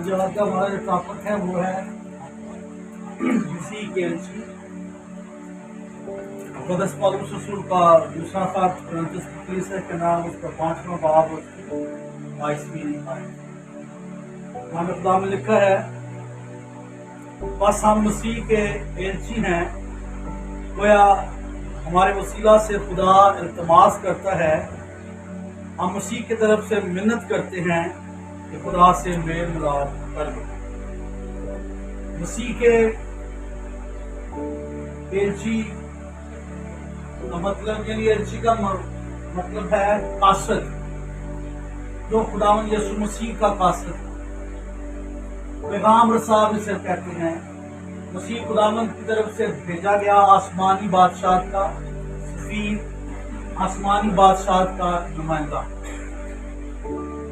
आज का हमारा जो टॉपिक है वो है मसीह के एलची। मुक़द्दस पौलुस रसूल का दूसरा खत कुरिन्थियों की कलीसिया के नाम उसका 5वां बाब उसकी 22वीं आयत। हमें खुदा में लिखा है, बस हम मसीह के एलची हैं, गोया हमारे वसीला से खुदा इल्तिमास करता है, हम मसीह की तरफ से मिन्नत करते हैं कि खुदा से मेल मिलाप कर लो। मसीह के एलची का मतलब यानी एलची का मतलब है कासद, जो खुदावंद यीशु मसीह का कासद, पैगाम रसा जिसे कहते हैं। मसीह खुदावंद की तरफ से भेजा गया आसमानी बादशाह का सफीर, आसमानी बादशाह का नुमाइंदा।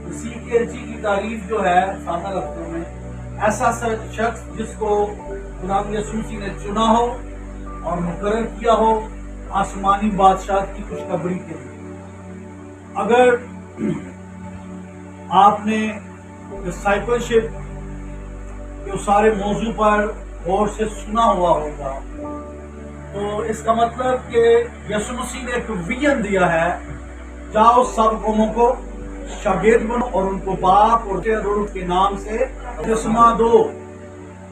मसीह की एलची की तारीफ जो है सादा लफ्जों में, ऐसा शख्स जिसको खुदावंद यीशु मसीह ने चुना हो और मुकर्रर किया हो आसमानी बादशाह की खुशखबरी के लिए। अगर आपने डिसाइपलशिप के सारे मौजू पर गौर से सुना हुआ होगा, तो इसका मतलब कि यीशु मसीह ने एक विजन दिया है, जाओ सब कौमों को शागिर्द बनो और उनको बाप और रूह के नाम से बपतिस्मा दो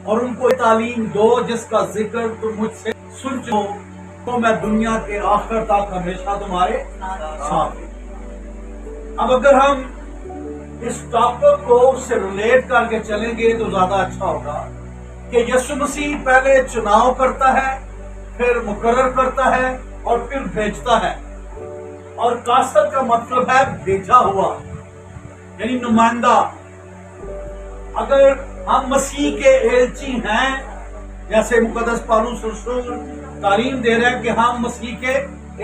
और उनको तालीम दो जिसका जिक्र तुम मुझसे सुन चुके हो, तो मैं दुनिया के आखिर तक हमेशा तुम्हारे साथ हूं। अब अगर हम इस टॉपिक को उससे रिलेट करके चलेंगे तो ज्यादा अच्छा होगा कि यीशु मसीह पहले चुनाव करता है, फिर मुकर्रर करता है और फिर भेजता है। और कासद का मतलब है भेजा हुआ यानी नुमाइंदा। अगर हम मसीह के एलची हैं, जैसे मुक़द्दस पौलुस रसूल तालीम दे रहे हैं कि हम मसीह के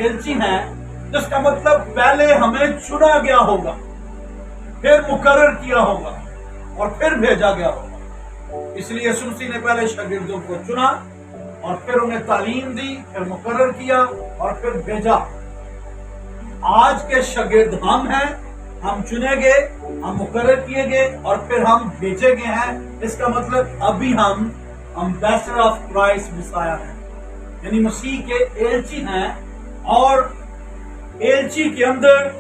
एलची हैं, जिसका मतलब पहले हमें चुना गया होगा, फिर मुकर्रर किया होगा और फिर भेजा गया होगा। इसलिए यीशु मसीह ने पहले शागिर्दों को चुना और फिर उन्हें तालीम दी, फिर मुकर्रर किया और फिर भेजा। आज के शागिर्द हम हैं, हम चुने गए, हम मुकर्रर किए गए और फिर हम भेजे गए हैं। इसका मतलब अभी हम एम्बेसडर ऑफ क्राइस्ट मसाया हैं, यानी मसीह के एलची हैं। और एलची के अंदर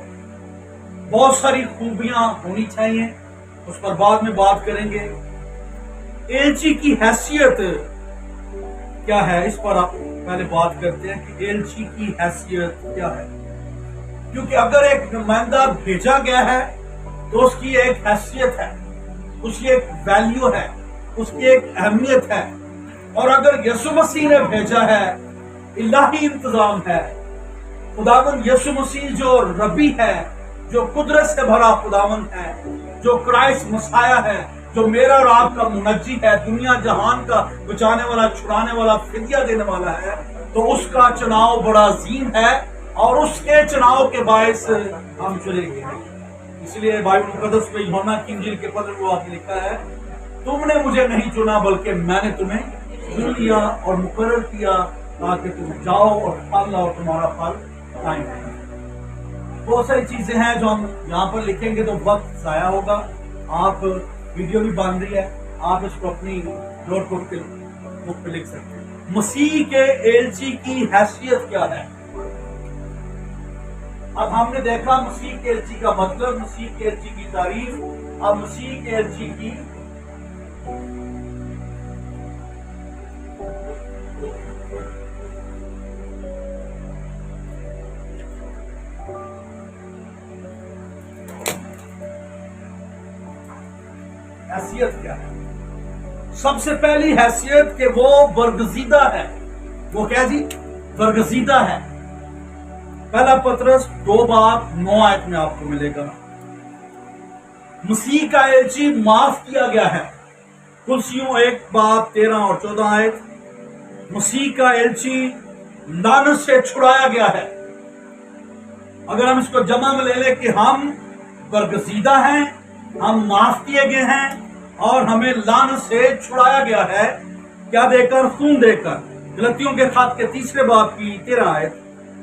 बहुत सारी खूबियां होनी चाहिए, उस पर बाद में बात करेंगे। एलची की हैसियत क्या है, इस पर आप पहले बात करते हैं कि एलची की हैसियत क्या है। क्योंकि अगर एक नुमाइंदा भेजा गया है तो उसकी एक हैसियत है, उसकी एक वैल्यू है, उसकी एक अहमियत है। और अगर यीशु मसीह ने भेजा है, इलाही इंतजाम है। खुदावंद यीशु मसीह जो रबी है, जो कुदरत से भरा खुदावंद है, जो क्राइस्ट मसाया है, जो मेरा और आपका मुनज्जी है, दुनिया जहान का बचाने वाला, छुड़ाने वाला, फिदिया देने वाला है, तो उसका चुनाव बड़ा अजीम है और उसके चुनाव के बायस हम चले गए। इसलिए बाइबल मुक़द्दस में यूहन्ना की इंजील के 15वां अध्याय लिखा है, तुमने मुझे नहीं चुना बल्कि मैंने तुम्हें चुन लिया और मुकर्रर किया ताकि तुम जाओ और फल लाओ, तुम्हारा फल कायम रहे। बहुत सारी चीजें हैं जो हम यहाँ पर लिखेंगे तो वक्त जाया होगा। आप वीडियो भी बन रही है, आप इसको अपनी नोटबुक पे बुक पे लिख सकते हैं। मसीह के एलची की हैसियत क्या है। अब हमने देखा मसीह के एलची का मतलब, मसीह के एलची की तारीफ। अब मसीह के एलची की हैसियत क्या है। सबसे पहली हैसियत कि वो बरगजीदा है। वो क्या जी? बरगजीदा है। पहला पतरस 2:9 में आपको मिलेगा। मसीह का एलची माफ किया गया है। कुलसियों 1:13 और 14। मसीह का एलची लानत से छुड़ाया गया है। अगर हम इसको जमा में ले लें कि हम बरगजीदा हैं, हम माफ किए गए हैं और हमें लानत से छुड़ाया गया है। क्या देकर? खून देकर। गलतियों के खत के 3 बाब की 13।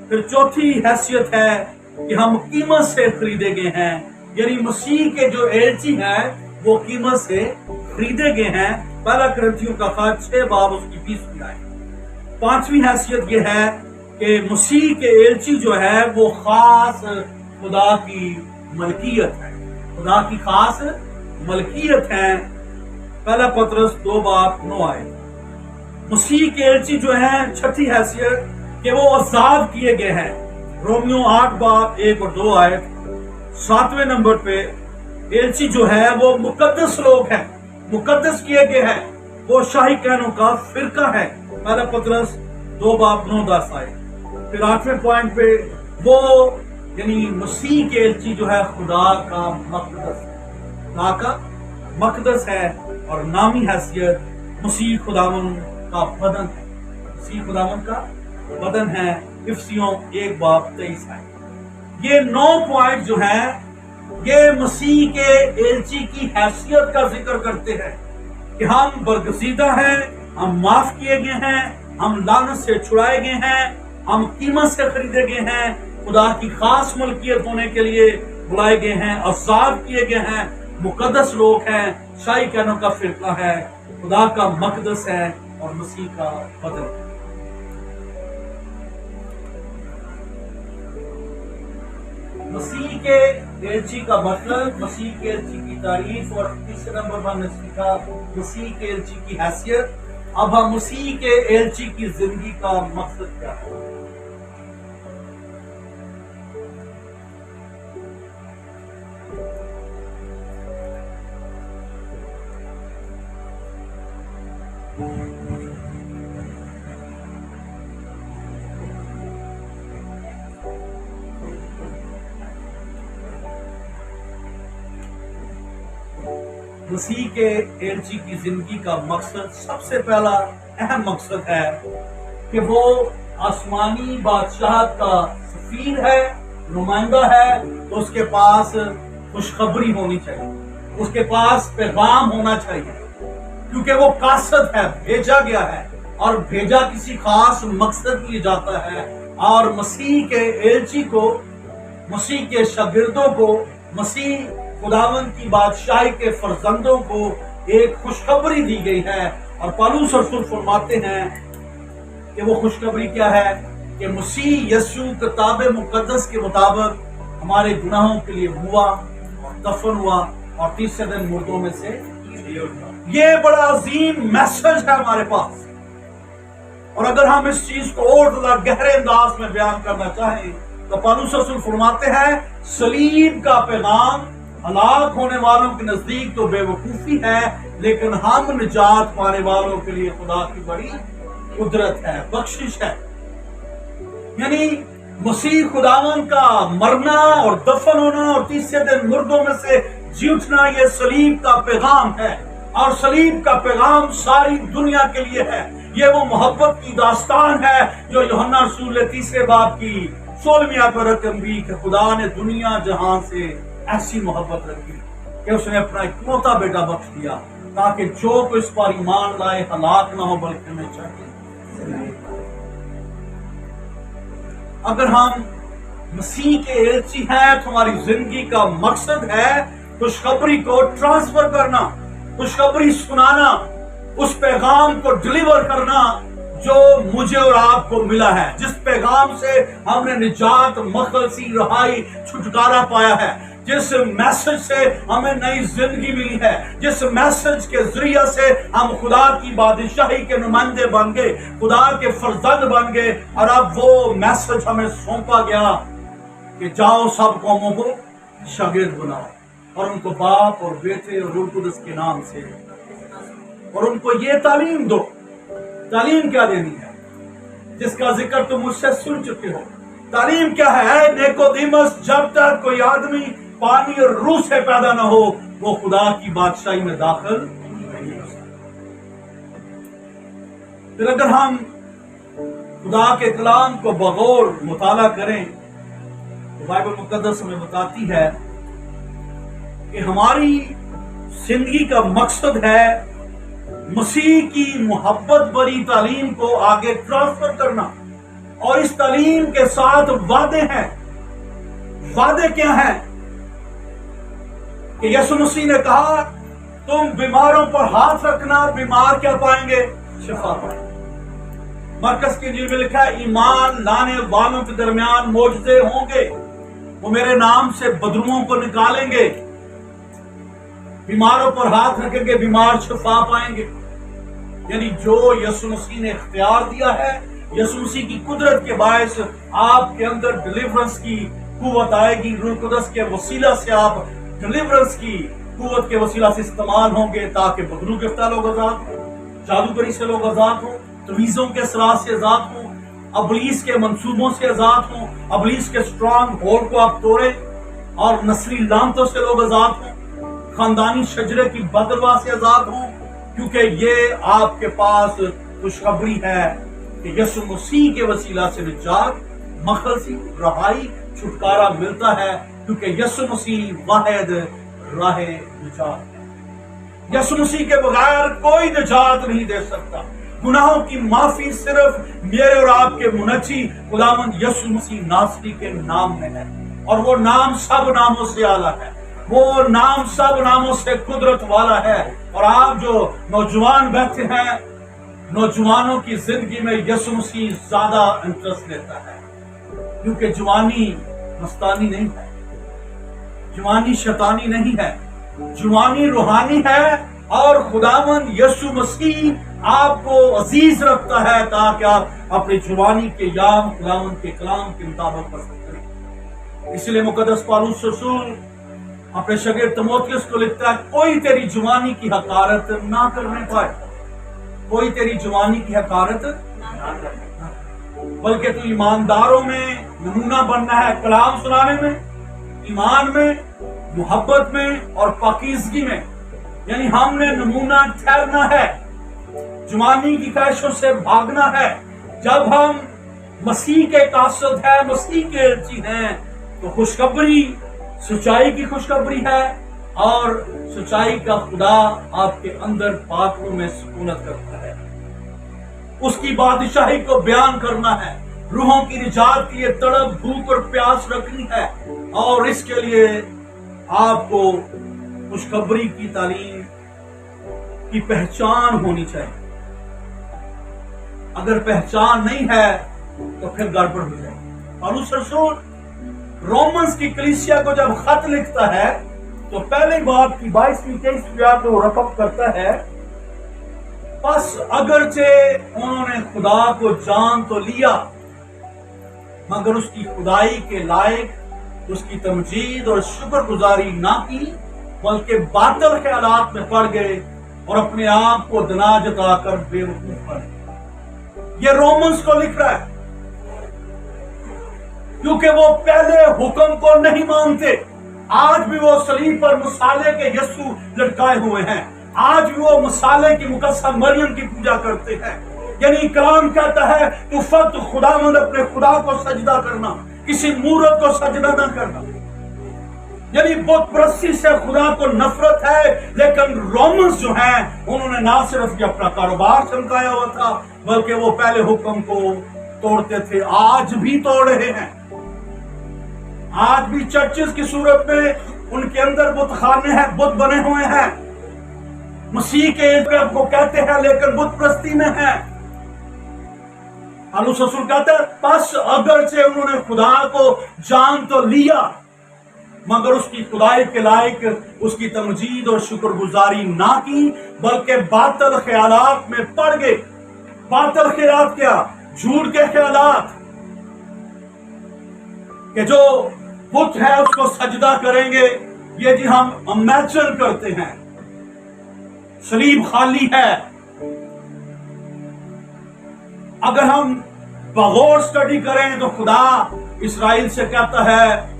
फिर चौथी हैसियत है कि हम कीमत से खरीदे गए हैं, यानी मसीह के जो एलची हैं वो कीमत से خریدے گئے ہیں، پہلا کرنتھیوں کا خط 6 باب اس کی 20 آئے۔ پانچویں حیثیت یہ ہے کہ مسیح کے ایلچی جو ہے وہ خاص خدا کی ملکیت ہے، خدا کی خاص ملکیت ہے۔ پہلا پطرس 2 باب 9 آئے۔ مسیح کے ایلچی جو ہیں، چھٹی حیثیت کہ وہ آزاد کیے گئے ہیں، رومیو 8 باب 1 اور 2 آئے۔ ساتویں نمبر پہ ایلچی جو ہے وہ مقدس لوگ ہیں، مقدس کیے گئے ہیں، وہ شاہی کہنوں کا فرقہ ہے، پہلا پطرس 2 باب 9 10 آئے۔ پھر 8ویں پوائنٹ پہ وہ یعنی مسیح کے ایلچی جو ہے خدا کا مقدس، خدا کا مقدس ہے، اور نامی حیثیت مسیح خداون کا بدن ہے، مسیح خداون کا بدن ہے، افسیوں 1 باب 23 آئے۔ یہ 9 پوائنٹ جو ہیں یہ مسیح کے ایلچی کی حیثیت کا ذکر کرتے ہیں کہ ہم برگزیدہ ہیں، ہم معاف کیے گئے ہیں، ہم لعنت سے چھڑائے گئے ہیں، ہم قیمت سے خریدے گئے ہیں، خدا کی خاص ملکیت ہونے کے لیے بلائے گئے ہیں، آزاد کیے گئے ہیں، مقدس لوگ ہیں، شاہی کہنوں کا فرقہ ہے، خدا کا مقدس ہے اور مسیح کا بدن ہے۔ مسیح کے ایلچی کا مطلب، مسیح کے ایلچی کی تعریف، اور تیسرے نمبر پر ہم نے سیکھا مسیح کے ایلچی کی حیثیت۔ اب ہم مسیح کے ایلچی کی زندگی کا مقصد کیا ہے؟ مسیح کے ایلچی کی زندگی کا مقصد، سب سے پہلا اہم مقصد ہے کہ وہ آسمانی بادشاہت کا سفیر ہے، نمائندہ ہے، تو اس کے پاس خوشخبری ہونی چاہیے، اس کے پاس پیغام ہونا چاہیے، کیونکہ وہ قاصد ہے، بھیجا گیا ہے، اور بھیجا کسی خاص مقصد کے لیے جاتا ہے۔ اور مسیح کے ایلچی کو، مسیح کے شاگردوں کو، مسیح خداوند کی بادشاہی کے فرزندوں کو ایک خوشخبری دی گئی ہے، اور پالوس رسول فرماتے ہیں کہ وہ خوشخبری کیا ہے کہ مسیح یسوع کتاب مقدس کے مطابق ہمارے گناہوں کے لیے ہوا اور دفن ہوا اور تیسرے دن مردوں میں سے جی اٹھا۔ یہ بڑا عظیم میسج ہے ہمارے پاس، اور اگر ہم اس چیز کو اور زیادہ گہرے انداز میں بیان کرنا چاہیں تو پالوس رسول فرماتے ہیں صلیب کا پیغام ہلاک ہونے والوں کے نزدیک تو بے وقوفی ہے، لیکن ہم نجات پانے والوں کے لیے خدا کی بڑی قدرت ہے، بخشش ہے۔ یعنی مسیح خداوند کا مرنا اور دفن ہونا اور تیسرے دن مردوں میں سے جی اٹھنا، یہ صلیب کا پیغام ہے، اور صلیب کا پیغام ساری دنیا کے لیے ہے۔ یہ وہ محبت کی داستان ہے جو یوحنا رسول نے 3 باب کی 16ویں آیت پر رقم دی کہ خدا نے دنیا جہاں سے ایسی محبت رکھی کہ اس نے اپنا اکلوتا بیٹا بخش دیا تاکہ جو کوئی اس پر ایمان لائے ہلاک نہ ہو بلکہ میں چاہیے۔ اگر ہم مسیح کے ایلچی ہیں تو ہماری زندگی کا مقصد ہے خوشخبری کو ٹرانسفر کرنا، خوشخبری سنانا، اس پیغام کو ڈلیور کرنا جو مجھے اور آپ کو ملا ہے، جس پیغام سے ہم نے نجات، مخلصی، رہائی، چھٹکارا پایا ہے، جس میسج سے ہمیں نئی زندگی ملی ہے، جس میسج کے ذریعے سے ہم خدا کی بادشاہی کے نمائندے بن گئے، خدا کے فرزند بن گئے، اور اب وہ میسج ہمیں سونپا گیا کہ جاؤ سب قوموں کو شاگرد بناؤ اور ان کو باپ اور بیٹے اور روح القدس کے نام سے، اور ان کو یہ تعلیم دو۔ تعلیم کیا دینی ہے جس کا ذکر تم مجھ سے سن چکے ہو؟ تعلیم کیا ہے؟ اے نیکودیمس، جب تک کوئی آدمی پانی اور روح سے پیدا نہ ہو وہ خدا کی بادشاہی میں داخل نہیں ہو سکتا۔ پھر اگر ہم خدا کے کلام کو بغور مطالعہ کریں تو بائبل مقدس ہمیں بتاتی ہے کہ ہماری زندگی کا مقصد ہے مسیح کی محبت بری تعلیم کو آگے ٹرانسفر کرنا، اور اس تعلیم کے ساتھ وعدے ہیں۔ وعدے کیا ہیں؟ کہ یسوع مسیح نے کہا तुम बीमारों पर हाथ रखना, बीमार क्या पाएंगे? शिफा पाएंगे। मरकज की इंजील में लिखा है, ईमान लाने वालों के दरमियान मोजज़े होंगे, वो मेरे नाम से बदरुओं को निकालेंगे, बीमारों पर हाथ रखेंगे, बीमार शिफा पाएंगे। यानी जो यीशु मसीह ने इख्तियार दिया है, यीशु मसीह की कुदरत के बायस आपके अंदर डिलीवरेंस की कुव्वत आएगी। रूह कुदस के वसीला से आप डिलीवरेंस की कुव्वत के वसीला से इस्तेमाल होंगे, ताकि बदरू गिरफ्तार लोग आजाद हो, जादूगरी से लोग आजाद हो, तवीज़ों के असरात से आजाद हो, अबलीस के मंसूबों से आजाद हो, अबलीस के स्ट्रॉन्ग होल्ड को आप तोड़े, और नस्ली लानतों से लोग आजाद हो, खानदानी शजरे की बदलवा से आजाद हो, क्योंकि ये आपके पास खुशखबरी है कि यीशु मसीह के वसीला से निजात, मखलसी, रहाई, छुटकारा मिलता है, क्योंकि यीशु मसीह वाहिद राह निजात है। यीशु मसीह के बगैर कोई निजात नहीं दे सकता। गुनाहों की माफी सिर्फ मेरे और आपके मुनज्जी खुदावंद यीशु मसीह नासरी के नाम में है, और वो नाम सब नामों से आला है, वो नाम सब नामों से कुदरत वाला है। और आप जो नौजवान बैठे हैं, नौजवानों की जिंदगी में यीशु मसीह ज्यादा इंटरेस्ट लेता है, क्योंकि जवानी मस्तानी नहीं है, जवानी शैतानी नहीं है, जवानी रूहानी है, और खुदावंद यीशु मसीह आपको अजीज रखता है, ताकि आप अपनी जवानी के याम खुदावंद के कलाम के मुताबिक बसर करें। इसलिए मुकद्दस पौलुस रसूल अपने शागिर्द तीमुथियुस को लिखता है, कोई तेरी जवानी की हकारत ना करने पाए, कोई तेरी जवानी की हकारत ना करने पाए, बल्कि तू ईमानदारों में नमूना बनना है, कलाम सुनाने में, ईमान में, मोहब्बत में और पाकीज़गी में। यानी हमने नमूना ठहरना है, जवानी की ख्वाहिशों से भागना है। जब हम मसीह के कासद हैं, मसीह के अर्जी हैं, तो खुशखबरी सच्चाई की खुशखबरी है, और सच्चाई का खुदा आपके अंदर पाकों में सुकूनत करता है। उसकी बादशाही को बयान करना है, रूहों की निजात की तड़प, भूख और प्यास रखनी है, और इसके लिए आपको खुशखबरी की तालीम की पहचान होनी चाहिए। अगर पहचान नहीं है तो फिर गड़बड़ हो जाएगी। पौलुस रसूल रोमन्स की कलीसिया को जब खत लिखता है, तो पहले बात की 22वीं 23वीं आयत को रकम करता है, बस अगरचे उन्होंने खुदा को जान तो लिया, मगर उसकी खुदाई के लायक उसकी तमजीद और शुक्रगुजारी ना की, बल्कि बातिल ख्यालात में पड़ गए और अपने आप को दना जताकर बेवकूफ बने। ये रोमन्स को लिख रहा है, क्योंकि वो पहले हुक्म को नहीं मानते। आज भी वो सलीब पर मसाले के यीशु लटकाए हुए हैं, आज भी वो मसाले की मुकद्दसा मरियम की पूजा करते हैं। यानी कलाम कहता है, तू फक्त खुदावंद अपने खुदा को सजदा करना, किसी मूरत को सजदा ना करना। यानी बुत परस्ती से खुदा को नफरत है, लेकिन रोमन्स जो हैं उन्होंने ना सिर्फ अपना कारोबार चमकाया हुआ था, बल्कि वो पहले हुक्म को तोड़ते थे, आज भी तोड़ रहे हैं। आज भी चर्चेस की सूरत में उनके अंदर बुत खाने हैं, बुत बने हुए हैं, मसीह के इज़्ज़त को कहते हैं, लेकिन बुत परस्ती में है। पौलुस रसूल कहता है, बस अगरचे उन्होंने खुदा को जान तो लिया, मगर उसकी खुदाई के लायक उसकी तमजीद और शुक्रगुजारी ना की, बल्कि बातिल ख्यालात में पड़ गए। बातिल ख्यालात क्या? झूठ के ख्यालात, कि जो बुत है उसको सजदा करेंगे। ये जी हम इमेजिन करते हैं, सलीब खाली है। अगर हम बगौर स्टडी करें तो खुदा इस्राइल से कहता है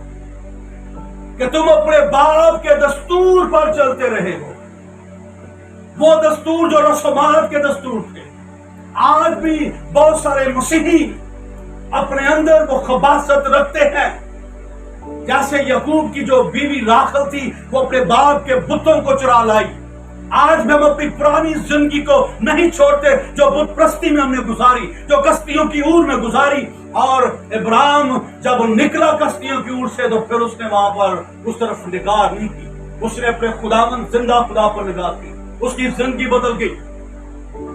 कि तुम अपने बाप के दस्तूर पर चलते रहे हो, वो दस्तूर जो रस्मात के दस्तूर थे। आज भी बहुत सारे मसीही अपने अंदर वो खबासत रखते हैं, जैसे यकूब की जो बीवी राखल थी, वो अपने बाप के बुतों को चुरा लाई। आज भी हम अपनी पुरानी जिंदगी को नहीं छोड़ते, जो बुत परस्ती में हमने गुजारी, जो कश्तियों की ऊर में गुजारी। और इब्राहिम जब निकला कश्तियों की ऊर से, तो फिर उसने वहां पर उस तरफ निगाह नहीं की। اس نے اپنے خداوند زندہ خدا پر نگاہ کی، اس کی زندگی بدل گئی.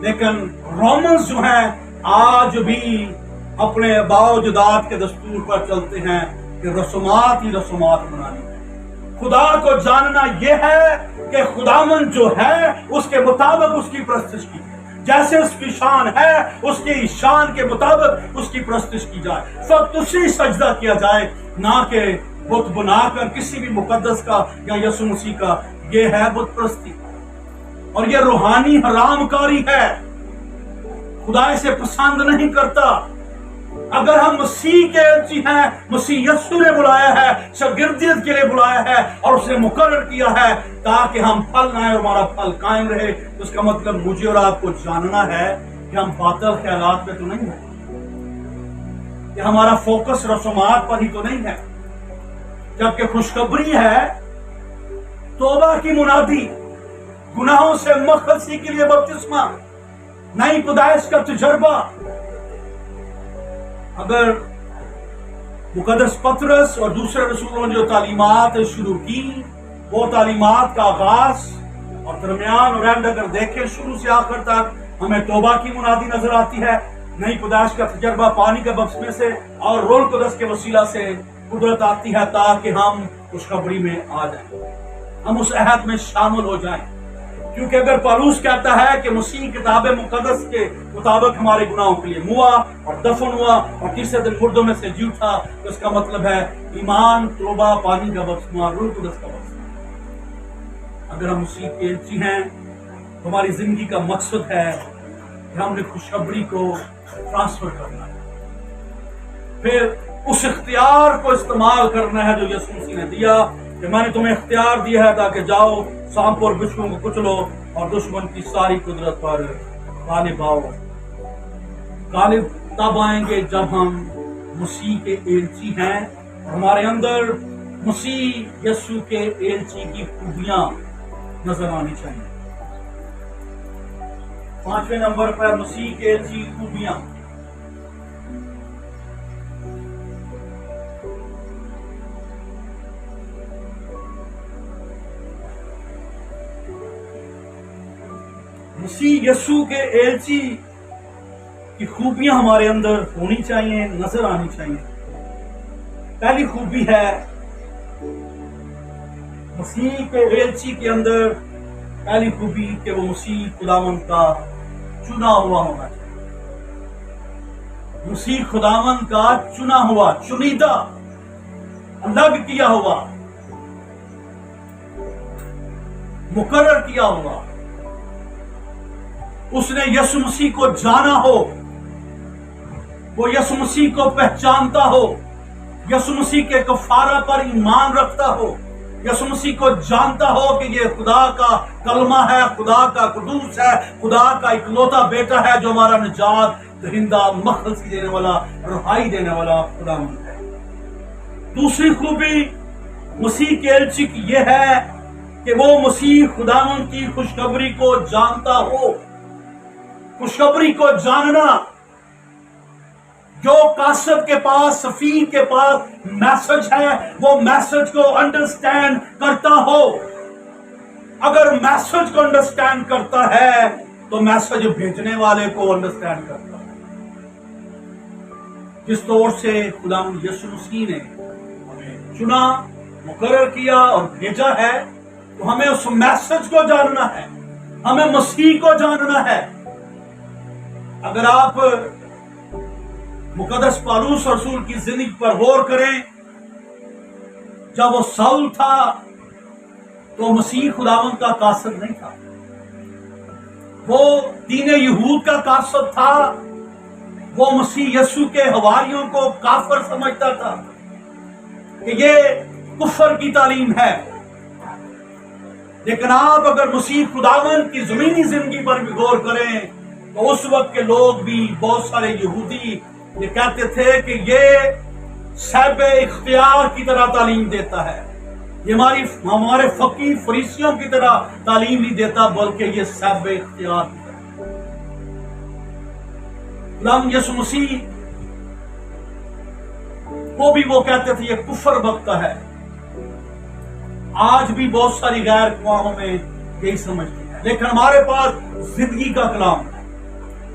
لیکن رومنز جو ہیں آج بھی اپنے باء و جداد کے دستور پر چلتے ہیں کہ رسومات ہی رسومات بنانی ہے. خدا کو جاننا یہ ہے کہ خداوند جو ہے اس کے مطابق اس کی پرستش کی، جیسے اس کی شان ہے اس کی شان کے مطابق اس کی پرستش کی جائے، سب اسی سجدہ کیا جائے، نہ کہ بت بنا کر کسی بھی مقدس کا یا یسوع مسیح کا. یہ ہے بت پرستی اور یہ روحانی حرام کاری ہے. خدا اسے پسند نہیں کرتا. اگر ہم مسیح کے ایلچی ہیں، مسیح یسوع نے بلایا ہے، شاگردیت کے لیے بلایا ہے اور اس نے مقرر کیا ہے تاکہ ہم پھل لائیں اور ہمارا پھل قائم رہے، تو اس کا مطلب مجھے اور آپ کو جاننا ہے کہ ہم باطل خیالات میں تو نہیں ہیں، کہ ہمارا فوکس رسومات پر ہی تو نہیں ہے، جبکہ خوشخبری ہے توبہ کی منادی، گناہوں سے مخلصی کے لیے بپتسمہ، نئی پیدائش کا تجربہ. اگر مقدس پطرس اور دوسرے رسولوں نے جو تعلیمات شروع کی، وہ تعلیمات کا آغاز اور درمیان اور اینڈ اگر دیکھیں شروع سے آخر تک، ہمیں توبہ کی منادی نظر آتی ہے، نئی پیدائش کا تجربہ پانی کے بپتسمے سے اور روح القدس کے وسیلہ سے قدرت آتی ہے تاکہ ہم خوشخبری میں آ جائیں، ہم اس عہد میں شامل ہو جائیں. کیونکہ اگر پالوس کہتا ہے کہ مسیح کتاب مقدس کے مطابق ہمارے گناہوں کے لیے ہوا اور دفن ہوا اور تیسرے دن مردوں میں سے جی اٹھا، تو اس کا مطلب ہے ایمان، توبہ، پانی کا بپتسمہ، روح القدس کا بپتسمہ. اگر ہم مسیح کے ایلچی ہیں تو ہماری زندگی کا مقصد ہے کہ ہم نے خوشخبری کو ٹرانسفر کرنا ہے، پھر اس اختیار کو استعمال کرنا ہے جو یسوع مسیح نے دیا کہ میں نے تمہیں اختیار دیا ہے تاکہ جاؤ سانپ اور بچھوؤں کو کچلو اور دشمن کی ساری قدرت پر غالب آؤ. غالب تب آئیں گے جب ہم مسیح کے ایلچی ہیں اور ہمارے اندر مسیح یسوع کے ایلچی کی خوبیاں نظر آنی چاہیے. 5ویں نمبر پر مسیح کے ایلچی خوبیاں. مسیح یسوع کے ایلچی کی خوبیاں ہمارے اندر ہونی چاہیے، نظر آنی چاہیے. پہلی خوبی ہے مسیح کے ایلچی کے اندر، پہلی خوبی کہ وہ مسیح خداوند کا چنا ہوا ہونا چاہیے. مسیح خداوند کا چنا ہوا، چنیدہ، الگ کیا ہوا، مقرر کیا ہوا. اس نے یسوع مسیح کو جانا ہو، وہ یسوع مسیح کو پہچانتا ہو، یسوع مسیح کے کفارہ پر ایمان رکھتا ہو، یسوع مسیح کو جانتا ہو کہ یہ خدا کا کلمہ ہے، خدا کا قدوس ہے، خدا کا اکلوتا بیٹا ہے جو ہمارا نجات دہندہ، مخلصی دینے والا، رہائی دینے والا خداوند ہے. دوسری خوبی مسیح کے ایلچی کی یہ ہے کہ وہ مسیح خداوند کی خوشخبری کو جانتا ہو. خوشخبری کو جاننا، جو قاصد کے پاس، سفیر کے پاس میسج ہے، وہ میسج کو انڈرسٹینڈ کرتا ہو. اگر میسج کو انڈرسٹینڈ کرتا ہے تو میسج بھیجنے والے کو انڈرسٹینڈ کرتا ہے. جس طور سے خداوند یسوع مسیح نے ہمیں چنا، مقرر کیا اور بھیجا ہے، تو ہمیں اس میسج کو جاننا ہے، ہمیں مسیح کو جاننا ہے. اگر آپ مقدس پالوس رسول کی زندگی پر غور کریں، جب وہ ساؤل تھا تو مسیح خداوند کا قاصد نہیں تھا، وہ دین یہود کا قاصد تھا. وہ مسیح یسوع کے حواریوں کو کافر سمجھتا تھا کہ یہ کفر کی تعلیم ہے. لیکن آپ اگر مسیح خداوند کی زمینی زندگی پر بھی غور کریں تو اس وقت کے لوگ بھی، بہت سارے یہودی یہ کہتے تھے کہ یہ صاحب اختیار کی طرح تعلیم دیتا ہے، یہ ہمارے فقیہ فریسیوں کی طرح تعلیم نہیں دیتا، بلکہ یہ صاحب اختیار کی طرح. غلام یسوع مسیح کو بھی وہ کہتے تھے یہ کفر بکتا ہے. آج بھی بہت ساری غیر قوموں میں یہی سمجھتے ہیں، لیکن ہمارے پاس زندگی کا کلام ہے۔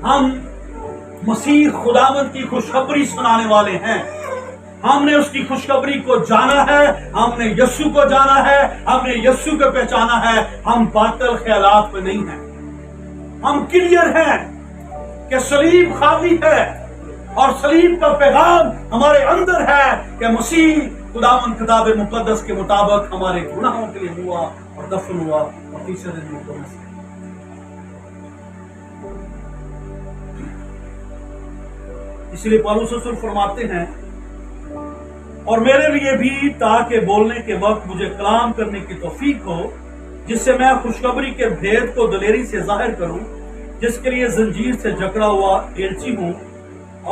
ہم مسیح خداوند کی خوشخبری سنانے والے ہیں۔ ہم نے اس کی خوشخبری کو جانا ہے، ہم نے یسوع کو جانا ہے، ہم نے یسوع کو پہچانا ہے۔ ہم باطل خیالات پہ نہیں ہیں، ہم کلیئر ہیں کہ صلیب خالی ہے اور صلیب کا پیغام ہمارے اندر ہے کہ مسیح خداوند کتاب مقدس کے مطابق ہمارے گناہوں کے لیے ہوا اور دفن ہوا اور تیسرے دن اٹھا۔ اس لیے پالوس رسول فرماتے ہیں، اور میرے لیے بھی تاکہ بولنے کے وقت مجھے کلام کرنے کی توفیق ہو، جس سے میں خوشخبری کے بھید کو دلیری سے ظاہر کروں، جس کے لیے زنجیر سے جکڑا ہوا ایلچی ہوں،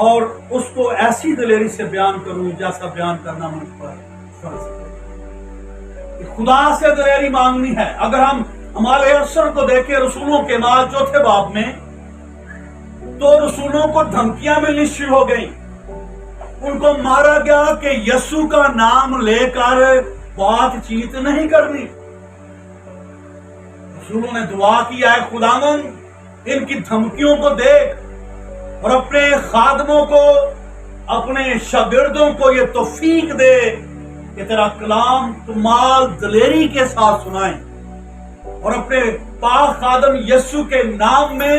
اور اس کو ایسی دلیری سے بیان کروں جیسا بیان کرنا مجھ پر فرض ہے۔ خدا سے دلیری مانگنی ہے۔ اگر ہم ہمارے اثر کو دیکھیں رسولوں کے نال چوتھے باب میں، تو رسولوں کو دھمکیاں ملنی شروع ہو گئیں، ان کو مارا گیا کہ یسوع کا نام لے کر بات چیت نہیں کرنی۔ رسولوں نے دعا کیا ہے، خداوند ان کی دھمکیوں کو دیکھ اور اپنے خادموں کو، اپنے شاگردوں کو یہ توفیق دے کہ تیرا کلام کمال دلیری کے ساتھ سنائیں، اور اپنے پاک خادم یسوع کے نام میں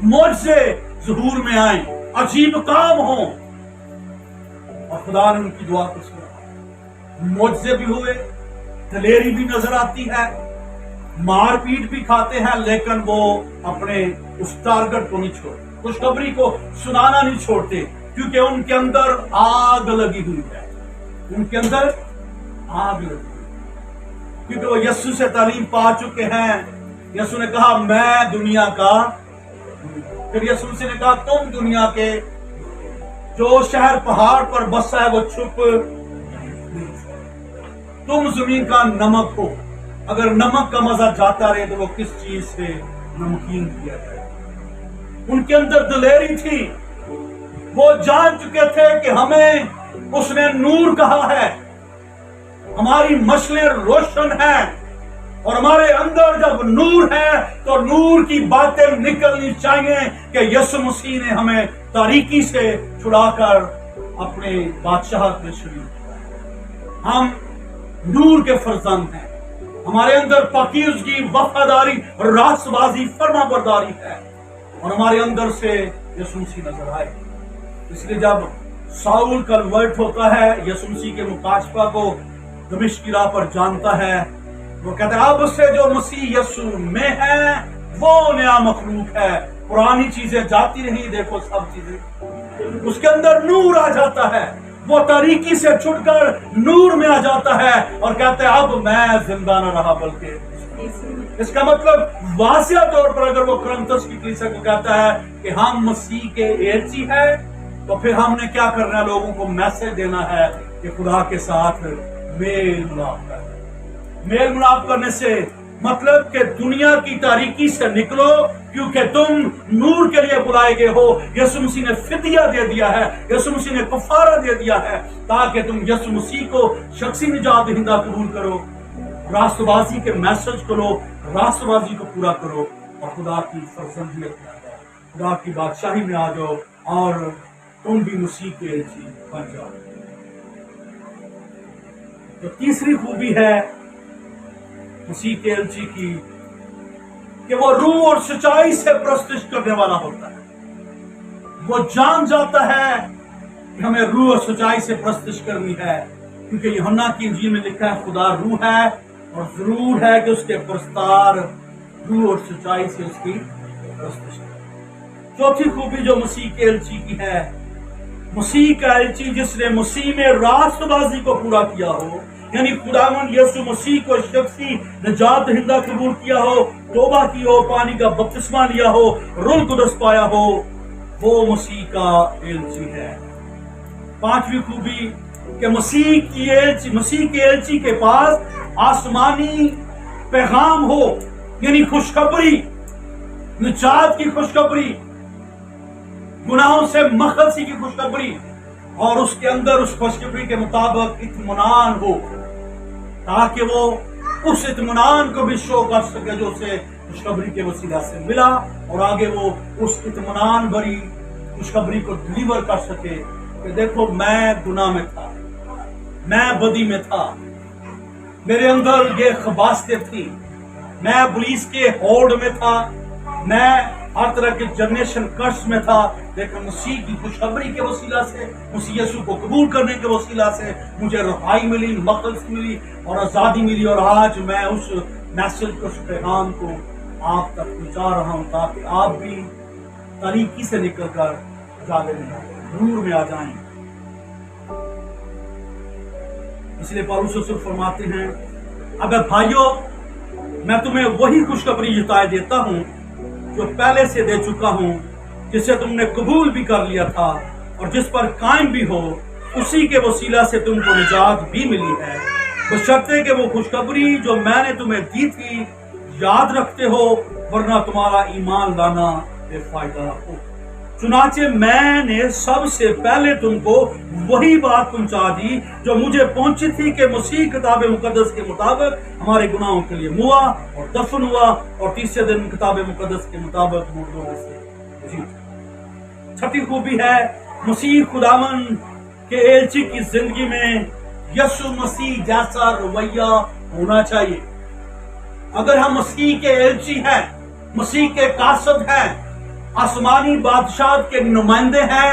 معجزے ظہور میں آئیں، عجیب کام ہوں۔ اور خدا نے ان کی دعا کو سنا، معجزے بھی ہوئے، دلیری بھی نظر آتی ہے، مار پیٹ بھی کھاتے ہیں، لیکن وہ اپنے اس ٹارگٹ کو نہیں چھوڑتے، خوشخبری کو سنانا نہیں چھوڑتے، کیونکہ ان کے اندر آگ لگی ہوئی ہے، ان کے اندر آگ لگی ہوئی ہے، کیونکہ وہ یسوع سے تعلیم پا چکے ہیں۔ یسوع نے کہا میں دنیا کا، پھر یسوع سے نے کہا تم دنیا کے، جو شہر پہاڑ پر بسا ہے وہ چھپ، تم زمین کا نمک ہو، اگر نمک کا مزہ جاتا رہے تو وہ کس چیز سے نمکین کیا جائے۔ ان کے اندر دلیری تھی، وہ جان چکے تھے کہ ہمیں اس نے نور کہا ہے، ہماری مشلیں روشن ہیں، اور ہمارے اندر جب نور ہے تو نور کی باتیں نکلنی چاہیے کہ یسوع مسیح نے ہمیں تاریکی سے چھڑا کر اپنے بادشاہت میں شریک کیا۔ ہم نور کے فرزند ہیں، ہمارے اندر پاکیزگی، وفاداری، راست بازی، فرما برداری ہے، اور ہمارے اندر سے یسوع مسیح نظر آئے۔ اس لیے جب ساؤل کنورٹ ہوتا ہے، یسوع مسیح کے مکاشفہ کو دمشق کی راہ پر جانتا ہے، وہ کہتا ہے اب سے جو مسیح یسوع میں ہے وہ نیا مخلوق ہے، پرانی چیزیں جاتی رہی، دیکھو سب چیزیں، اس کے اندر نور آ جاتا ہے، وہ تاریکی سے چھٹ کر نور میں آ جاتا ہے اور کہتے ہیں اب میں زندہ نہ رہا بلکہ۔ اس کا مطلب واضح طور پر اگر وہ کرنتھس کی کلیسیا کو کہتا ہے کہ ہم مسیح کے ایلچی ہیں، تو پھر ہم نے کیا کرنا ہے؟ لوگوں کو میسج دینا ہے کہ خدا کے ساتھ میل ملاپ کرنا۔ میل ملاپ کرنے سے مطلب کہ دنیا کی تاریکی سے نکلو، کیونکہ تم نور کے لیے بلائے گئے ہو۔ یسوع مسیح نے فدیہ دے دیا ہے، یسوع مسیح نے کفارہ دے دیا ہے، تاکہ تم یسوع مسیح کو شخصی نجات دہندہ قبول کرو، راست بازی کے میسج کرو، راست بازی کو پورا کرو، اور خدا کی فرزندیت میں آ جاؤ، خدا کی بادشاہی میں آ جاؤ، اور تم بھی مسیح کے ایلچی بن جاؤ۔ تو تیسری خوبی ہے مسیح کے ایلچی کی کہ وہ روح اور سچائی سے پرستش کرنے والا ہوتا ہے۔ وہ جان جاتا ہے کہ ہمیں روح اور سچائی سے پرستش کرنی ہے، کیونکہ یوحنا کی انجیل میں لکھا ہے خدا روح ہے، اور ضرور ہے کہ اس کے پرستار روح اور سچائی سے اس کی پرستش کریں۔ چوتھی خوبی جو مسیح کے ایلچی کی ہے، مسیح کا ایلچی جس نے مسیح میں راست بازی کو پورا کیا ہو، یعنی خداوند یسوع مسیح کو شخصی نجات دہندہ قبول کیا ہو، توبہ کی ہو، پانی کا بپتسمہ لیا ہو، روح القدس پایا ہو، وہ مسیح کا ایلچی ہے۔ پانچویں خوبی کہ مسیح کے ایلچی کے پاس آسمانی پیغام ہو، یعنی خوشخبری، نجات کی خوشخبری، گناہوں سے مخلصی کی خوشخبری، اور اس کے اندر اس خوشخبری کے مطابق اطمینان ہو، تاکہ وہ उस इत्मीनान को भी शो कर सके जो उसे खुशखबरी के वसीला से मिला, और आगे वो उस इत्मीनान भरी खुशखबरी को डिलीवर कर सके कि देखो मैं गुनाह में था, मैं बदी में था, मेरे अंदर ये खबासतें थी, मैं पुलिस के होड़ में था, मैं हर तरह के जनरेशन कर्स में था, लेकिन मसीह की खुशखबरी के वसीला से, मसीह यीशु को कबूल करने के वसीला से मुझे रहाई मिली, मखलस मिली और आज़ादी मिली। और आज मैं उस मैसेज को, उस पैगाम को आप तक पहुंचा रहा हूं ताकि आप भी तारीकी से निकल कर उजाले में, नूर में आ जाएं। इसलिए पौलुस रसूल फरमाते हैं, अगर भाइयों मैं तुम्हें वही खुशखबरी जताए देता हूं जो पहले से दे चुका हूं, जिसे तुमने कबूल भी कर लिया था और जिस पर कायम भी हो, उसी के वसीला से तुमको निजात भी मिली है, बशर्ते कि वो खुशखबरी जो मैंने तुम्हें दी थी याद रखते हो, वरना तुम्हारा ईमान लाना बेफायदा हो। चुनाचे मैंने सबसे पहले तुमको वही बात पहुंचा दी जो मुझे पहुंची थी कि मसीह किताब मुकद्दस के मुताबिक हमारे गुनाहों के लिए मुआ और दफन हुआ और तीसरे दिन किताब मुकद्दस के मुताबिक मुर्दों में से जी। छठी खूबी है, मसीह खुदावन के एलची की जिंदगी में यीशु मसीह जैसा रवैया होना चाहिए। अगर हम मसीह के एलची हैं, मसीह के कासद हैं, आसमानी बादशाह के नुमाइंदे हैं,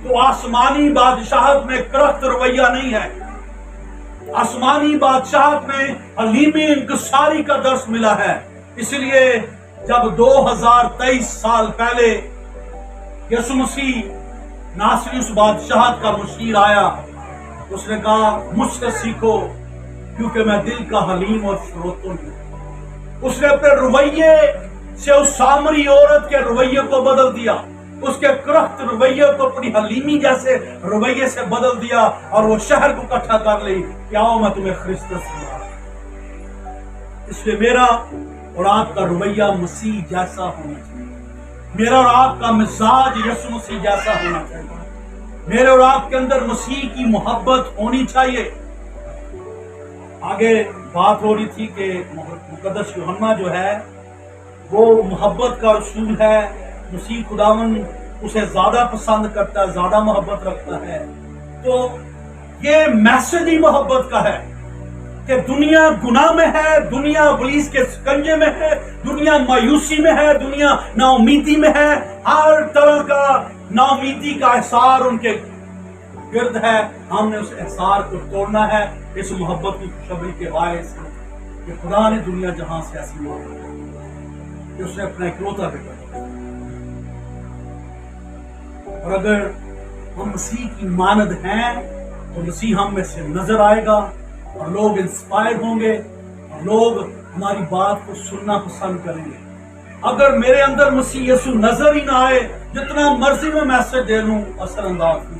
तो आसमानी बादशाहत में करख्त रवैया नहीं है। आसमानी बादशाहत में हलीमी इंकसारी का दर्स मिला है। इसलिए जब 2023 साल पहले यीशु मसीह नासरी उस बादशाहत का मुशीर आया, उसने कहा मुझसे सीखो क्योंकि मैं दिल का हलीम और श्रोतुल हूं। उसने अपने रवैये से उस सामरी औरत के रवैये को बदल दिया, उसके करख्त रवैये को अपनी हलीमी जैसे रवैये से बदल दिया और वो शहर को इकट्ठा कर ली कि आओ मैं तुम्हें ख्रिस्तस सुनाऊं। इसलिए मेरा और आपका रवैया मसीह जैसा होना चाहिए, मेरा और आपका मिजाज यीशु मसीह जैसा होना चाहिए, मेरे और आपके अंदर मसीह की मोहब्बत होनी चाहिए। आगे बात हो रही थी कि मुकद्दस यूहन्ना जो है वो मोहब्बत का रसूल है, मसीह खुदावन उसे ज्यादा पसंद करता है, ज्यादा मोहब्बत रखता है। तो ये मैसेज ही मोहब्बत का है कि दुनिया गुनाह में है, दुनिया इब्लीस के शिकंजे में है, दुनिया मायूसी में है, दुनिया नाउमीदी में है, हर तरह का नाउमीदी का एहसार उनके गिर्द है। हमने उस एहसार को तोड़ना है इस मोहब्बत की खुशखबरी के वायस से कि खुदा ने दुनिया जहां से ऐसी मोहब्बत कि उसने अपना इकलौता बेटा दिया। और अगर हम मसीह की मानद हैं तो मसीह हम में से नजर आएगा और लोग इंस्पायर होंगे और लोग हमारी बात को सुनना पसंद करेंगे। अगर मेरे अंदर मसीह यीशु नजर ही ना आए, जितना मर्जी में मैसेज दे लूं असरअंदाज नहीं।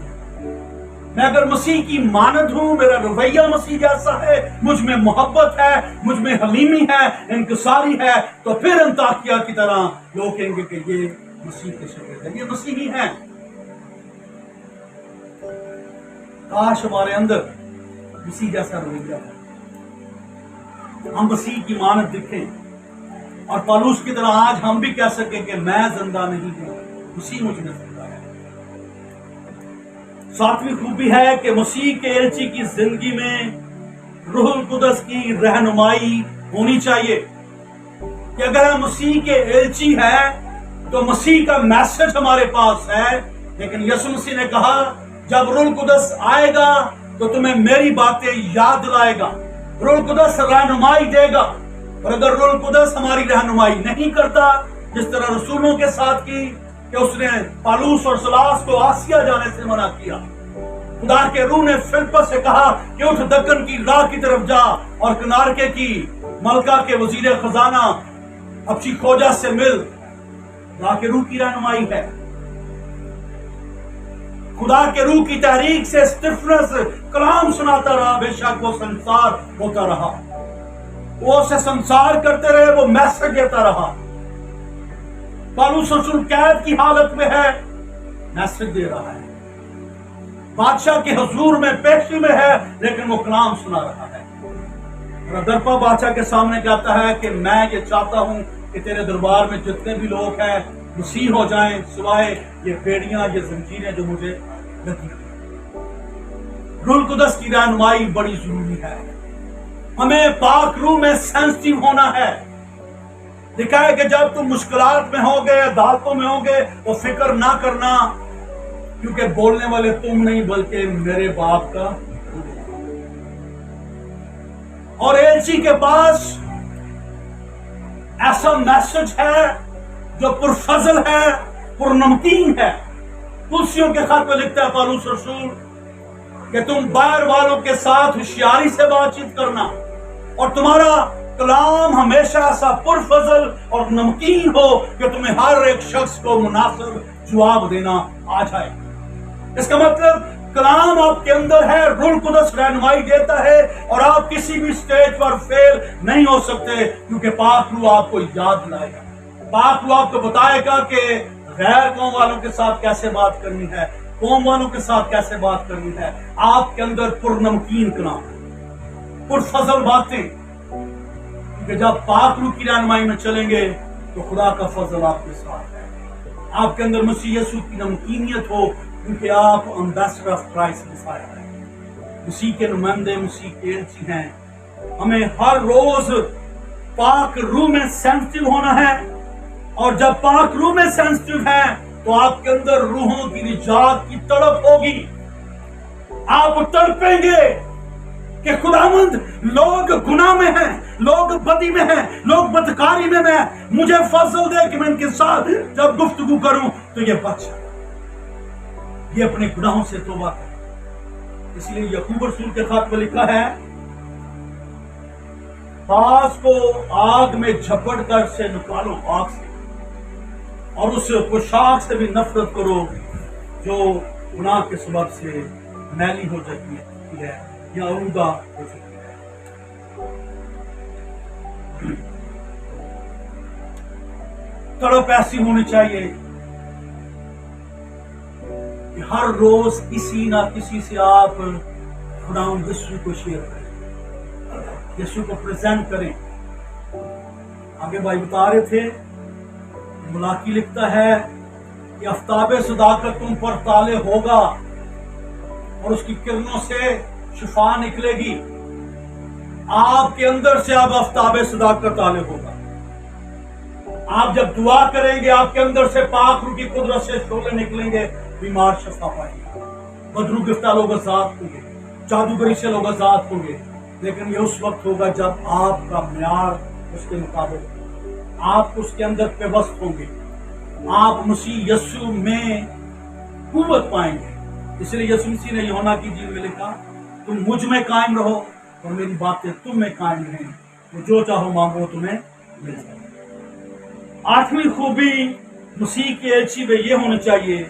मैं अगर मसीह की मानद हूं, मेरा रवैया मसीह जैसा है, मुझ में मोहब्बत है, मुझ में हलीमी है, इंकसारी है, तो फिर अंताकिया की तरह लोग कहेंगे कि ये मसीह के शागिर्द है, ये मसीह ही है। काश हमारे अंदर मसीह जैसा रवैया है, हम मसीह की मानद दिखें और पौलुस की तरह आज हम भी कह सके कि मैं जिंदा नहीं हूं, मसीह मुझ में जिंदा है। सातवीं खूबी है कि मसीह के एलची की जिंदगी में रूहुल कुदस की रहनुमाई होनी चाहिए कि अगर हम मसीह के एलची हैं तो मसीह का मैसेज हमारे पास है, लेकिन यीशु मसीह ने कहा जब रूहुल कुदस आएगा तो तुम्हें मेरी बातें याद दिलाएगा, रूहुल कुदस रहनुमाई देगा। और अगर रूहुल कुदस हमारी रहनुमाई नहीं करता, जिस तरह रसूलों के साथ की कि उसने पौलुस और सिलास को आसिया जाने से मना किया, खुदा के रूह ने फिलिप्पस से कहा कि उठ दक्कन की राह की तरफ जा और कनारके की मलका के वजीर खजाना अबशी खोजा से मिल। खुदा के रूह की रहनुमाई है, खुदा के रूह की तहरीक से स्टिफनेस कलाम सुनाता रहा, बेशक वो संसार होता रहा, वो उसे संसार करते रहे, वो मैसेज देता रहा। पौलुस रसूल कैद की हालत में है, मैसेज दे रहा है, बादशाह के हुजूर में पेशी में है, लेकिन वो कलाम सुना रहा है। रदरपा बादशाह के सामने कहता है कि मैं ये चाहता हूं कि तेरे दरबार में जितने भी लोग हैं मसीह हो जाएं, सिवाय ये बेड़ियां, ये जंजीरें जो मुझे लगी। रूह कुदस की रहनुमाई बड़ी जरूरी है। हमें पाक रूह में सेंसिटिव होना है। लिखा है कि जब तुम मुश्किलात में होगे, अदालतों में होगे, तो फिक्र ना करना, क्योंकि बोलने वाले तुम नहीं बल्कि मेरे बाप का। और एलसी के पास ऐसा मैसेज है जो पुरफजल है, पुरनमकीन है। तुलसियों के खत में लिखता है पौलुस रसूल कि तुम बाहर वालों के साथ होशियारी से बातचीत करना और तुम्हारा कलाम हमेशा ऐसा पुरफजल और नमकीन हो कि तुम्हें हर एक शख्स को मुनासिब जवाब देना आ जाए। इसका मतलब कलाम आपके अंदर है, रूह कुदस रहनुमाई देता है और आप किसी भी स्टेज पर फेल नहीं हो सकते, क्योंकि पाक रूह आपको याद दिलाएगा। पाक रूह आपको बताएगा कि गैर कौम वालों के साथ कैसे बात करनी है, कौम वालों के साथ कैसे बात करनी है। आपके अंदर पुरनमकीन कलाम, पुरफजल बातें, क्योंकि जब पाक रूह की रहनुमाई में चलेंगे तो खुदा का फजल आपके साथ है। आपके अंदर मसीह यीशु की नमकीनियत हो, क्योंकि आप एम्बेसडर ऑफ क्राइस्ट मसीह हैं, मसीह के नुमाइंदे, मसीह के एजेंसी हैं। हमें हर रोज पाक रूह में सेंसिटिव होना है, और जब पाक रूह में सेंसिटिव है तो आपके अंदर रूहों की निजात की तड़प होगी। आप तड़पेंगे कि खुदावंद लोग गुनाह में हैं, लोग बदी में हैं, लोग बदकारी में हैं, मुझे फजल दे कि मैं इनके साथ जब गुफ्तगू करूं तो ये बच जाए, ये अपने गुनाहों से तौबा करे। इसलिए याकूब रसूल के खत में लिखा है, बाज को आग में झपट कर से निकालो, आग से, और उस पोशाक से भी नफरत करो जो गुनाह के सबब से मैली हो जाती है या आलूदा हो जाती है। तड़प ऐसी होनी चाहिए कि हर रोज किसी ना किसी से आप खुदावंद यीशु को शेयर करें, यीशु को प्रेजेंट करें। आगे भाई बता रहे थे, मुलाकी लिखता है कि आफ्ताबे सदाकत तुम पर ताले होगा और उसकी किरणों से शिफा निकलेगी। आपके अंदर से अब आफ्ताबे सदाकत ताले होगा। आप जब दुआ करेंगे, आपके अंदर से पाक रूह की कुदरत से शोले निकलेंगे, बीमार शफा पाएंगे, बदरू गिरफ्तार लोग आजाद होंगे, जादूगरी से लोग आजाद होंगे। लेकिन ये उस वक्त होगा जब आपका म्यार उसके मुताबिक, आप उसके अंदर पेवस्त होंगे, आप मसीह यीशु में कुव्वत पाएंगे। इसलिए यीशु मसीह ने यूहन्ना की इंजील में लिखा, तुम मुझ में कायम रहो और मेरी बातें तुम में कायम रहें, तो जो चाहो मांगो तुम्हें मिल जाए। आठवीं खूबी मसीह के एलची में यह होनी चाहिए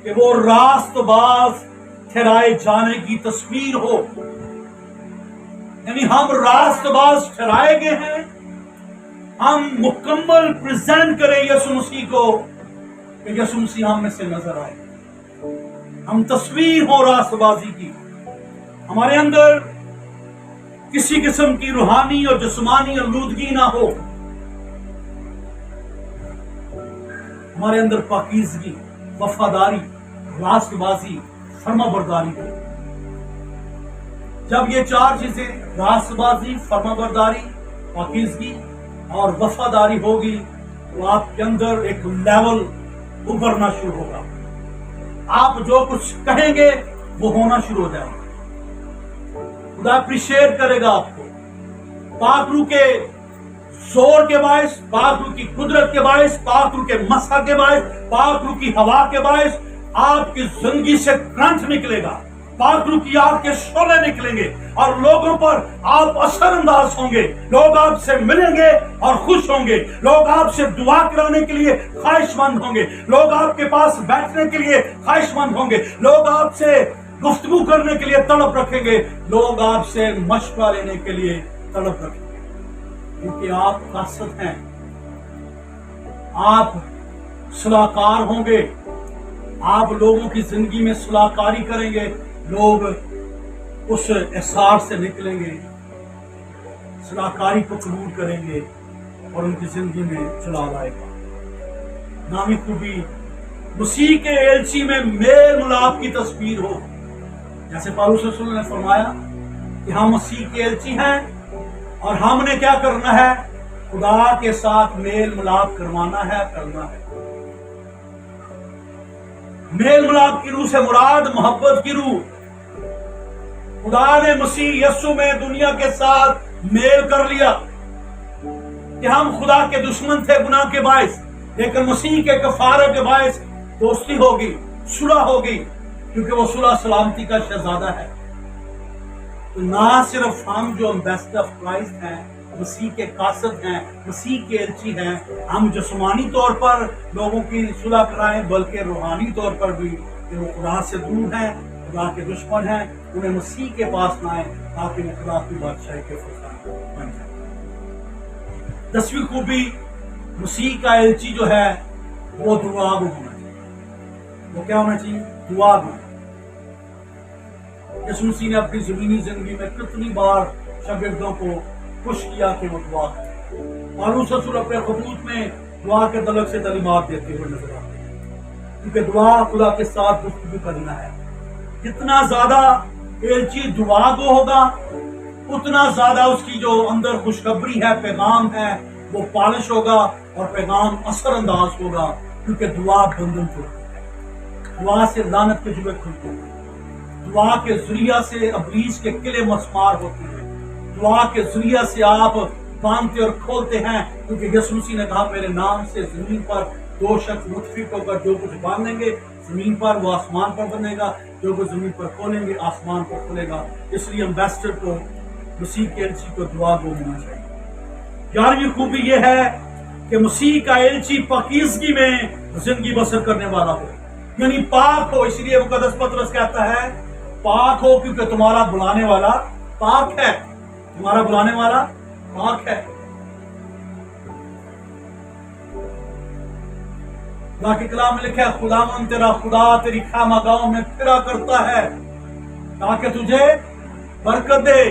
कि वो रास्तबाज ठहराए जाने की तस्वीर हो। यानी हम रास्तबाज ठहराए गए हैं, हम मुकम्मल प्रेजेंट करें यीशु मसीह को कि यीशु मसीह हम में से नजर आए। हम तस्वीर हो रास्तबाजी की, हमारे अंदर किसी किस्म की रूहानी और जिस्मानी आलूदगी ना हो, हमारे अंदर पाकीज़गी, वफादारी, रास्तबाजी, फर्माबरदारी हो। जब ये चार चीजें, रास्तबाजी, फर्माबरदारी, पाकीज़गी और वफादारी होगी, तो आपके अंदर एक लेवल उभरना शुरू होगा। आप जो कुछ कहेंगे वो होना शुरू हो जाएगा। खुदा अप्रिशिएट करेगा आपको। पाक रूह के जोर के बायस, पाक रूह की कुदरत के बायस, पाक रूह के मसा के बायस, पाक रूह की हवा के बायस आपकी जिंदगी से करंट निकलेगा, पाक रूह की आग के शोले निकलेंगे और लोगों पर आप असरअंदाज होंगे। लोग आपसे मिलेंगे और खुश होंगे, लोग आपसे दुआ कराने के लिए ख्वाहिशमंद होंगे, लोग आपके पास बैठने के लिए ख्वाहिशमंद होंगे, लोग आपसे गुफ्तगू करने के लिए तड़प रखेंगे, लोग आपसे मशवरा लेने के लिए तड़प रखेंगे, क्योंकि आप कासत हैं, आप सलाहकार होंगे, आप लोगों की जिंदगी में सलाहकारी करेंगे, लोग उस एहसास से निकलेंगे सलाहकारी को कबूल करेंगे और उनकी जिंदगी में चला लाएगा। नामी खूबी मसीह के एलची में मेल मिलाप की तस्वीर हो, जैसे पौलुस रसूल ने फरमाया कि हम मसीह के एलची हैं और हमने क्या करना है, खुदा के साथ मेल मिलाप करवाना है, करना है। मेल मिलाप की रूह से मुराद मोहब्बत की रूह। खुदा ने मसीह यस्सु में दुनिया के साथ मेल कर लिया कि हम खुदा के दुश्मन थे गुनाह के बायस, लेकिन मसीह के कफारे के बायस दोस्ती होगी, सुलह होगी, क्योंकि वो सुलह सलामती का शहजादा है। तो ना सिर्फ हम जो एम्बेसडर ऑफ क्राइस्ट हैं, मसीह के कासद हैं, मसीह के एलची हैं, हम जिस्मानी तौर पर लोगों की सुलह कराएं, बल्कि रूहानी तौर पर भी वो खुदा से दूर हैं, खुदा के दुश्मन हैं, उन्हें मसीह के पास लाएं ताकि वो खुदा की बादशाही के फरजांद बन जाए। 10वीं खूबी मसीह का एलची जो है वो दुआगो होना चाहिए। वो क्या होना चाहिए? दुआगो। यीशु मसीह ने अपनी ज़मीनी जिंदगी में कितनी बार शागिर्दों को खुश किया कि वो दुआ करें। पौलुस रसूल अपने खतूत में दुआ के तलक से तालीमात देते हुए नजर आते हैं, क्योंकि दुआ खुदा के साथ गुफ्तगू करना है। जितना ज्यादा एलची दुआगो होगा, उतना ज्यादा उसकी जो अंदर खुशखबरी है, पैगाम है, वो पालिश होगा और पैगाम असरअंदाज होगा, क्योंकि दुआ बंधन तोड़ती है। दुआ से लानत के जुए खुलते हैं, दुआ के जरिया से अबलीस के किले मस्मार होते हैं, दुआ के जरिया से आप बांधते और खोलते हैं, क्योंकि यीशु मसीह ने कहा मेरे नाम से जमीन पर दो शख्स मुतफिक होकर जो कुछ बांधेंगे जमीन पर वो आसमान पर बनेगा, जो कुछ जमीन पर खोलेंगे आसमान पर खुलेगा। इसलिए एम्बेसडर को, मसीह के एलची को दुआगो होना चाहिए। 11वीं खूबी यह है कि मसीह का एलची पाकीज़गी में जिंदगी बसर करने वाला हो, यानी पाक हो। इसलिए मुकद्दस पतरस कहता है पाक हो, क्योंकि तुम्हारा बुलाने वाला पाक है, तुम्हारा बुलाने वाला पाक है। खुदा के कलाम में लिखा है खुदावन तेरा खुदा तेरी खामागाहों में फिरा करता है ताकि तुझे बरकत दे,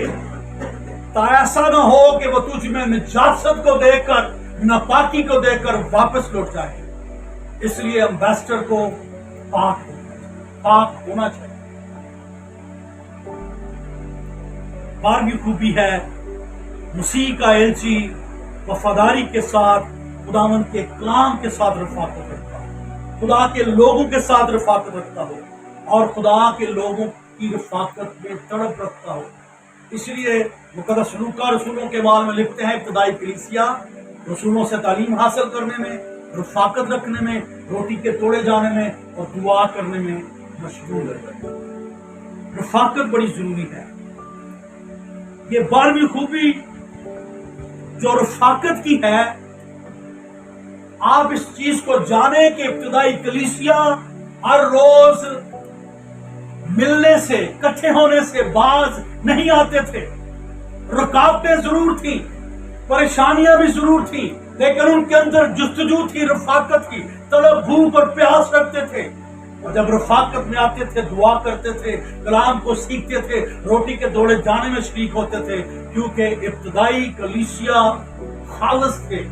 ऐसा न हो कि वो तुझ में निजासत को देकर, नापाकी को देकर वापस लौट जाए। इसलिए एम्बेसडर को पाक होना चाहिए। 12वीं खूबी है मसीह का एलची वफादारी के साथ खुदावंद के कलाम के साथ रफाकत रखता हो, खुदा के लोगों के साथ रफाकत रखता हो और खुदा के लोगों की रफाकत में तड़प रखता हो। इसलिए मुकद्दस लूका रसूलों के बारे में लिखते हैं इब्तिदाई कलीसिया रसूलों से तालीम हासिल करने में, रफाकत रखने में, रोटी के तोड़े जाने में और दुआ करने में मशगूल है। रफाकत बड़ी जरूरी है। ये 12वीं खूबी जो रफाकत की है, आप इस चीज को जाने कि इब्तिदाई कलीसिया हर रोज मिलने से, इकट्ठे होने से बाज नहीं आते थे। रुकावटें जरूर थी, परेशानियां भी जरूर थी, लेकिन उनके अंदर जुस्तजू थी रफाकत की, तलब भूख और प्यास रखते थे। और जब रफाकत में आते थे, दुआ करते थे, कलाम को सीखते थे, रोटी के दौड़े जाने में शरीक होते थे, क्योंकि इब्तिदाई कलीसिया खालिस थे।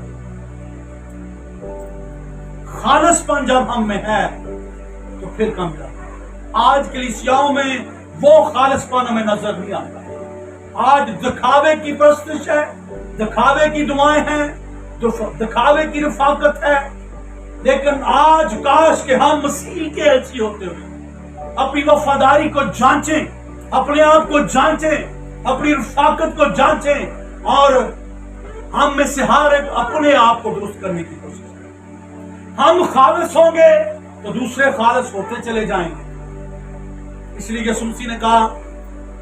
खालिसपन जब हम में है तो फिर कम जाता है। आज कलीसियाओं में वो खालिसपन हमें नजर नहीं आता। आज दिखावे की परस्तिश है, दिखावे की दुआएं हैं, दिखावे की रफाकत है, लेकिन आज काश के हम मसीह के एलची होते हुए अपनी वफादारी को जांचें, अपने आप को जांचें, अपनी रफाकत को जांचें और हम में से हर एक अपने आप को दुरुस्त करने की कोशिश करें। हम खालिस होंगे तो दूसरे खालिस होते चले जाएंगे। इसलिए यीशु मसीह ने कहा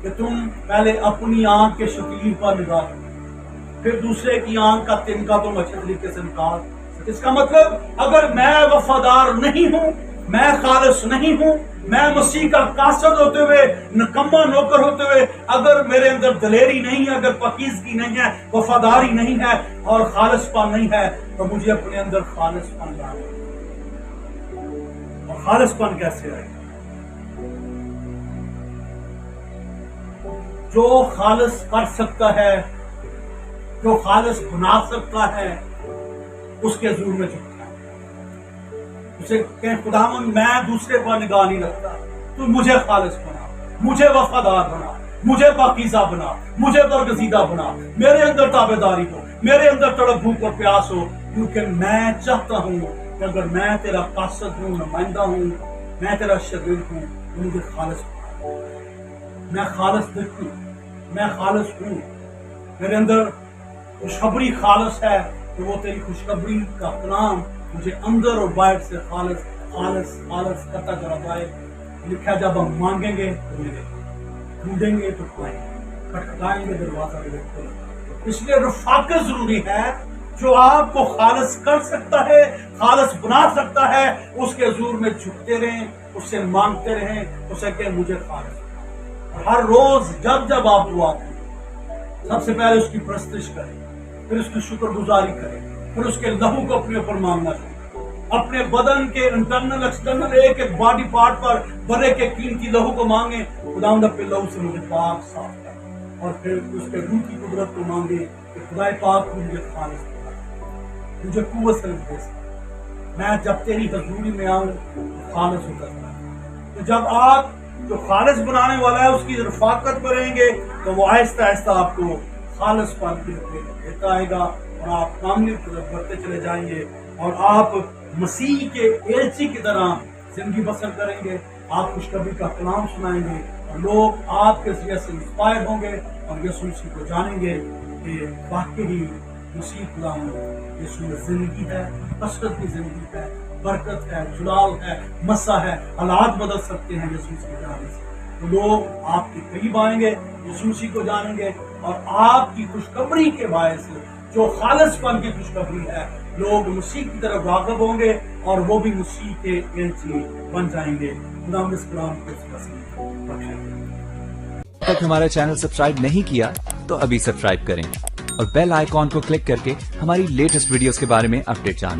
कि तुम पहले अपनी आंख के शकील पर निगाह रखो, फिर दूसरे की आंख का तिनका तुम अच्छे तरीके से निकाल। इसका मतलब अगर मैं वफादार नहीं हूं, मैं खालिस नहीं हूं, मैं मसीह का कासद होते हुए, निकम्मा नौकर होते हुए, अगर मेरे अंदर दलेरी नहीं है, अगर पाकीज़गी नहीं है, वफादारी नहीं है और खालिसपन नहीं है, तो मुझे अपने अंदर खालिसपन लाना है। और खालिसपन कैसे आएगा? जो खालिस कर सकता है جو خالص بنا سکتا ہے اس کے حضور میں جھکتا ہے. اسے کہیں خداوند میں دوسرے پر نگاہ نہیں رکھتا, تو مجھے خالص بنا, مجھے وفادار بنا, مجھے پاکیزہ بنا, مجھے برگزیدہ بنا, میرے اندر تابعداری ہو, میرے اندر تڑپ بھوک اور پیاس ہو, کیونکہ میں چاہتا ہوں کہ اگر میں تیرا قاصد ہوں, نمائندہ ہوں, میں تیرا شاگرد ہوں, تو مجھے خالص بنا. میں خالص دیکھوں, میں خالص ہوں, میرے اندر خوشخبری خالص ہے, تو وہ تیری خوشخبری کا کلام مجھے اندر اور باہر سے خالص خالص خالص کرتا چلا جائے. لکھا جب ہم مانگیں گے تو ملے گا, ڈھونڈیں گے تو پائیں گے, کھٹکھٹائیں گے دروازہ کھلے گا. اس لیے رفاقت ضروری ہے. جو آپ کو خالص کر سکتا ہے, خالص بنا سکتا ہے, اس کے حضور میں جھکتے رہیں, اس سے مانگتے رہیں, اسے کہ مجھے خالص. اور ہر روز جب جب آپ دعا کریں, سب سے پہلے اس کی پرستش کریں, پھر اس کی شکر گزاری کریں, پھر اس کے لہو کو اپنے اوپر مانگنا چاہیے. اپنے بدن کے انٹرنل ایکسٹرنل ایک ایک باڈی پارٹ پر برے کے قیمتی لہو کو مانگیں, خداوند اپنے لہو سے مجھے پاک صاف کر. اور پھر اس کے روح کی قدرت کو مانگیں کہ خدا پاک کو مجھے خالص بنا, مجھے قوت سے دے سکتا, میں جب تیری حضوری میں آؤں تو خالص ہو سکتا ہے. تو جب آپ جو خالص بنانے والا ہے اس کی رفاقت میں رہیں گے, تو وہ آہستہ آہستہ آپ کو خالص پن کی دیتا آئے گا, اور آپ کاملی طرف بڑھتے چلے جائیں گے, اور آپ مسیح کے ایلچی کی طرح زندگی بسر کریں گے. آپ خوشخبری کا کلام سنائیں گے, اور لوگ آپ کے ذریعے سے انسپائر ہوں گے, اور یسوع مسیح کو جانیں گے کہ واقعی مسیح کلام یسوع میں زندگی ہے, کثرت کی زندگی ہے, برکت ہے, جلال ہے, مسا ہے, حالات بدل سکتے ہیں یسوع مسیح کے جانے سے. تو لوگ آپ کے قریب آئیں گے, یسوع مسیح کو جانیں گے, اور آپ کی خوشخبری کے باعث جو خالص پن کی خوشخبری ہے, لوگ مسیح کی طرف راغب ہوں گے, اور وہ بھی مسیح کے ایلچی بن جائیں گے. خدا اس کلام کو بخشے. تک ہمارا چینل سبسکرائب نہیں کیا تو ابھی سبسکرائب کریں, اور بیل آئیکن کو کلک کر کے ہماری لیٹسٹ ویڈیوز کے بارے میں اپڈیٹ جانیں.